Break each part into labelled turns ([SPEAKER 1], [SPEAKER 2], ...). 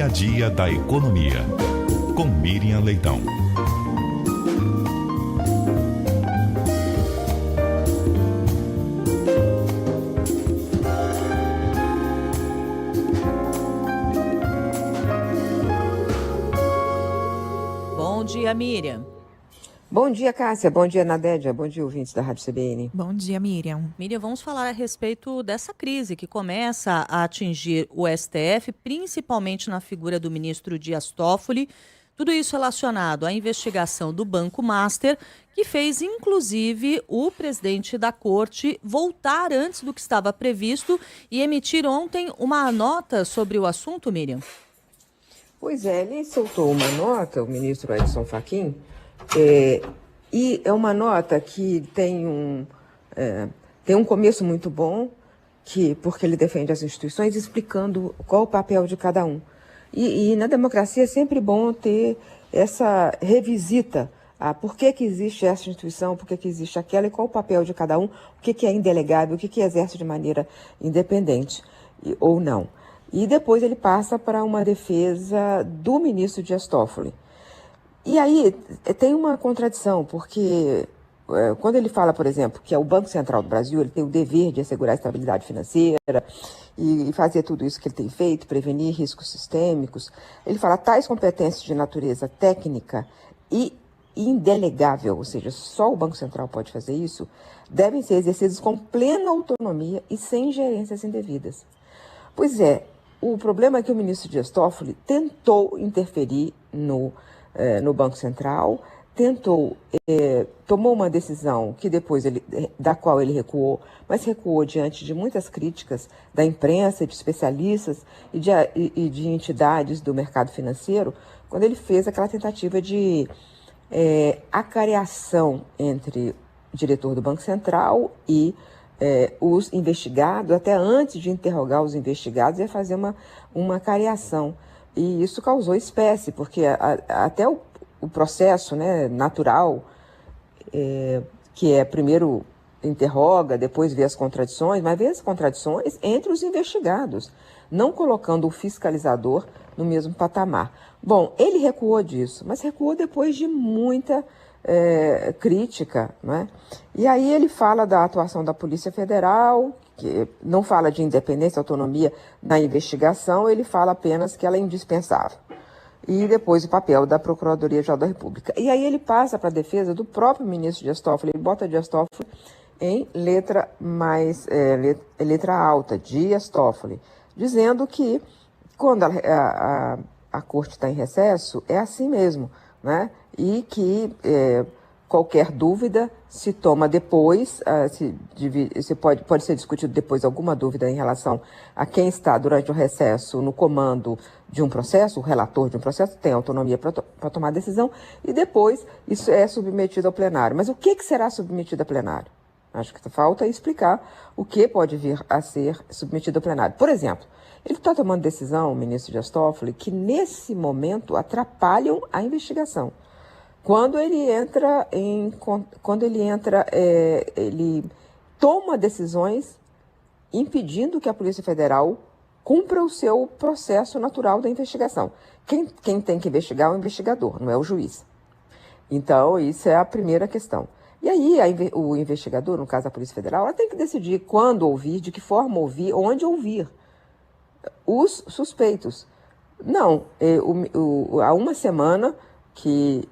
[SPEAKER 1] dia a dia da economia, com Miriam Leitão.
[SPEAKER 2] Bom dia, Miriam.
[SPEAKER 3] Bom dia, Cássia. Bom dia, Nadédia. Bom dia, ouvintes da Rádio CBN.
[SPEAKER 4] Bom dia, Miriam.
[SPEAKER 2] Miriam, vamos falar a respeito dessa crise que começa a atingir o STF, principalmente na figura do ministro Dias Toffoli. Tudo isso relacionado à investigação do Banco Master, que fez, inclusive, o presidente da corte voltar antes do que estava previsto e emitir ontem uma nota sobre o assunto, Miriam.
[SPEAKER 3] Pois é, ele soltou uma nota, o ministro Edson Fachin, e é uma nota que tem um começo muito bom, porque ele defende as instituições, explicando qual o papel de cada um. E na democracia é sempre bom ter essa revisita a por que existe essa instituição, por que existe aquela e qual o papel de cada um, o que é indelegável, o que exerce de maneira independente ou não. E depois ele passa para uma defesa do ministro Dias Toffoli. E aí tem uma contradição, porque quando ele fala, por exemplo, que é o Banco Central do Brasil, ele tem o dever de assegurar a estabilidade financeira e fazer tudo isso que ele tem feito, prevenir riscos sistêmicos, ele fala tais competências de natureza técnica e indelegável, ou seja, só o Banco Central pode fazer isso, devem ser exercidos com plena autonomia e sem ingerências indevidas. Pois é, o problema é que o ministro Dias Toffoli tentou interferir no Banco Central, tomou uma decisão que depois da qual ele recuou, mas recuou diante de muitas críticas da imprensa, de especialistas e de entidades do mercado financeiro, quando ele fez aquela tentativa de acareação entre o diretor do Banco Central e os investigados, até antes de interrogar os investigados, ia fazer uma acareação. E isso causou espécie, porque até o processo, né, natural, que primeiro interroga, depois vê as contradições, mas vê as contradições entre os investigados, não colocando o fiscalizador no mesmo patamar. Bom, ele recuou disso, mas recuou depois de muita crítica, né? E aí ele fala da atuação da Polícia Federal, que não fala de independência, autonomia na investigação, ele fala apenas que ela é indispensável. E depois o papel da Procuradoria-Geral da República. E aí ele passa para a defesa do próprio ministro Dias Toffoli, ele bota Dias Toffoli em letra alta, Dias Toffoli, dizendo que quando a corte está em recesso, é assim mesmo, né? E que qualquer dúvida se toma depois, pode ser discutido depois alguma dúvida em relação a quem está durante o recesso no comando de um processo, o relator de um processo tem autonomia para tomar decisão, e depois isso é submetido ao plenário. Mas o que será submetido a plenário? Acho que falta explicar o que pode vir a ser submetido ao plenário. Por exemplo, ele está tomando decisão, o ministro Dias Toffoli, que nesse momento atrapalham a investigação. Quando ele ele toma decisões impedindo que a Polícia Federal cumpra o seu processo natural da investigação. Quem tem que investigar é o investigador, não é o juiz. Então, isso é a primeira questão. E aí, o investigador, no caso da Polícia Federal, ela tem que decidir quando ouvir, de que forma ouvir, onde ouvir os suspeitos. Não, há uma semana que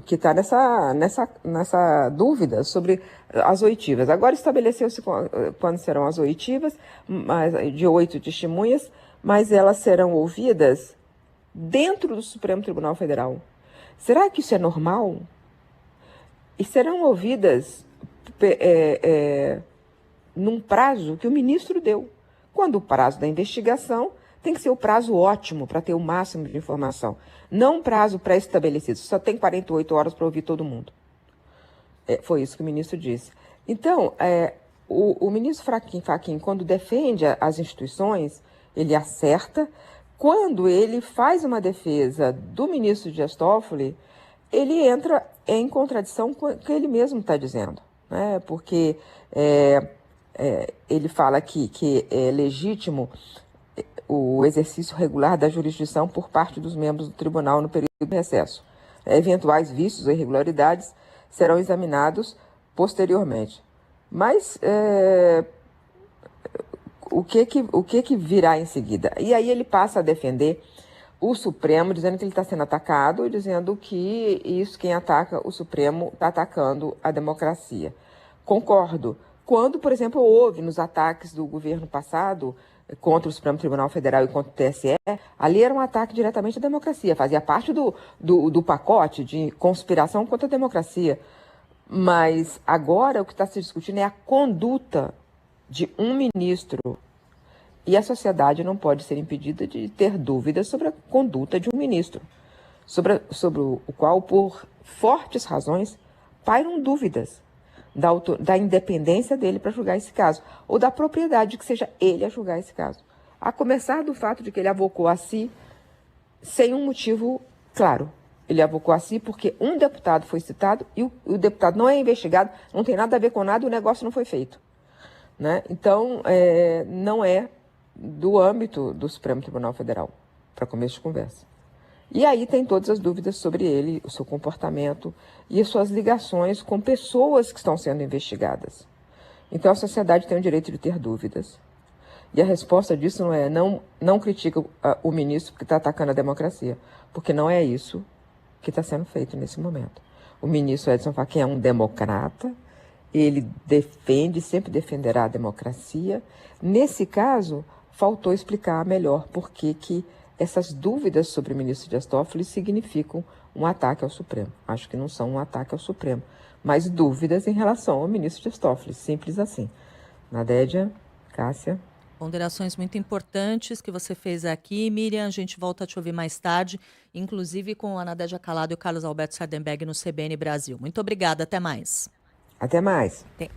[SPEAKER 3] está nessa dúvida sobre as oitivas. Agora estabeleceu-se quando serão as oitivas, de 8 testemunhas, mas elas serão ouvidas dentro do Supremo Tribunal Federal. Será que isso é normal? E serão ouvidas num prazo que o ministro deu. Quando o prazo da investigação tem que ser o prazo ótimo para ter o máximo de informação. Não um prazo pré-estabelecido. Só tem 48 horas para ouvir todo mundo. Foi isso que o ministro disse. Então, o ministro Fachin, quando defende as instituições, ele acerta. Quando ele faz uma defesa do ministro Dias Toffoli, ele entra em contradição com o que ele mesmo está dizendo, né? Porque ele fala que é legítimo o exercício regular da jurisdição por parte dos membros do tribunal no período de recesso. Eventuais vícios ou irregularidades serão examinados posteriormente. Mas o que virá em seguida? E aí ele passa a defender o Supremo, dizendo que ele está sendo atacado e dizendo que quem ataca o Supremo está atacando a democracia. Concordo. Quando, por exemplo, houve nos ataques do governo passado contra o Supremo Tribunal Federal e contra o TSE, ali era um ataque diretamente à democracia, fazia parte do pacote de conspiração contra a democracia. Mas agora o que está se discutindo é a conduta de um ministro. E a sociedade não pode ser impedida de ter dúvidas sobre a conduta de um ministro, sobre o qual, por fortes razões, pairam dúvidas da independência dele para julgar esse caso, ou da propriedade de que seja ele a julgar esse caso. A começar do fato de que ele avocou a si sem um motivo claro. Ele avocou a si porque um deputado foi citado e o deputado não é investigado, não tem nada a ver com nada e o negócio não foi feito. Né? Então, não é do âmbito do Supremo Tribunal Federal, para começo de conversa. E aí tem todas as dúvidas sobre ele, o seu comportamento e as suas ligações com pessoas que estão sendo investigadas. Então a sociedade tem o direito de ter dúvidas. E a resposta disso não critica o ministro que está atacando a democracia, porque não é isso que está sendo feito nesse momento. O ministro Edson Fachin é um democrata, ele defende, sempre defenderá a democracia. Nesse caso, faltou explicar melhor por que essas dúvidas sobre o ministro Dias Toffoli significam um ataque ao Supremo. Acho que não são um ataque ao Supremo, mas dúvidas em relação ao ministro Dias Toffoli, simples assim. Nadédia, Cássia.
[SPEAKER 2] Ponderações muito importantes que você fez aqui. Miriam, a gente volta a te ouvir mais tarde, inclusive com a Nadédia Calado e o Carlos Alberto Sardenberg no CBN Brasil. Muito obrigada, até mais.
[SPEAKER 3] Até mais.
[SPEAKER 2] Até.